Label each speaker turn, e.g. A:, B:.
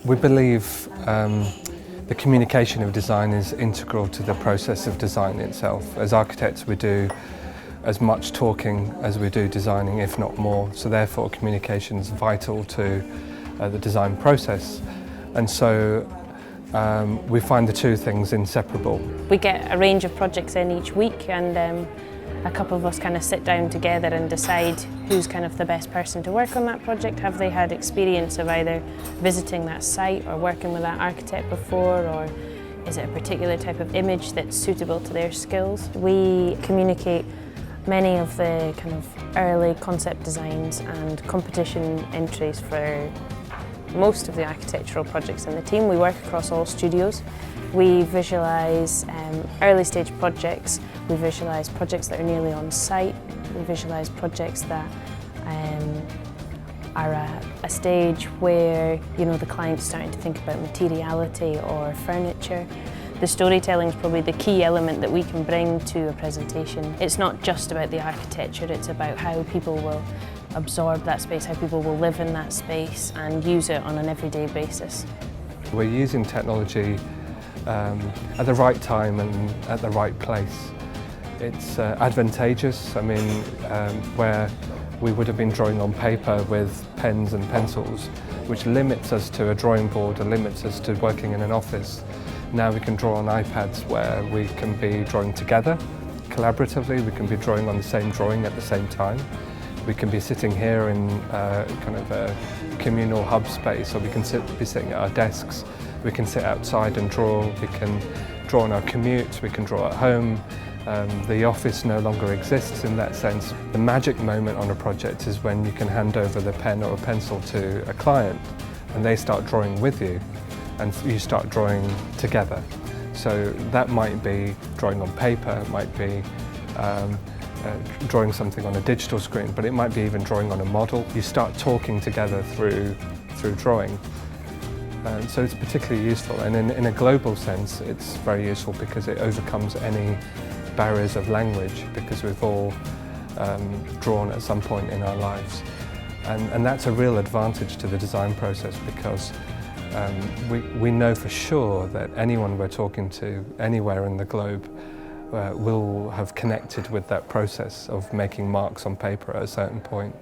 A: We believe the communication of design is integral to the process of design itself. As architects, we do as much talking as we do designing, if not more. So therefore, communication is vital to the design process. And so we find the two things inseparable.
B: We get a range of projects in each week, and a couple of us kind of sit down together and decide who's kind of the best person to work on that project. Have they had experience of either visiting that site or working with that architect before, or is it a particular type of image that's suitable to their skills? We communicate many of the kind of early concept designs and competition entries for most of the architectural projects in the team. We work across all studios. We visualise early stage projects, we visualise projects that are nearly on site, we visualise projects that are at a stage where the client's starting to think about materiality or furniture. The storytelling is probably the key element that we can bring to a presentation. It's not just about the architecture, it's about how people will absorb that space, how people will live in that space and use it on an everyday basis.
A: We're using technology at the right time and at the right place. It's advantageous. I mean, where we would have been drawing on paper with pens and pencils, which limits us to a drawing board and limits us to working in an office. Now we can draw on iPads where we can be drawing together, collaboratively. We can be drawing on the same drawing at the same time. We can be sitting here in kind of a communal hub space, or we can be sitting at our desks. We can sit outside and draw. We can draw on our commute. We can draw at home. The office no longer exists in that sense. The magic moment on a project is when you can hand over the pen or a pencil to a client and they start drawing with you and you start drawing together. So that might be drawing on paper, it might be drawing something on a digital screen, but it might be even drawing on a model. You start talking together through drawing. So it's particularly useful, and in a global sense it's very useful because it overcomes any barriers of language, because we've all drawn at some point in our lives. And that's a real advantage to the design process, because we know for sure that anyone we're talking to anywhere in the globe will have connected with that process of making marks on paper at a certain point.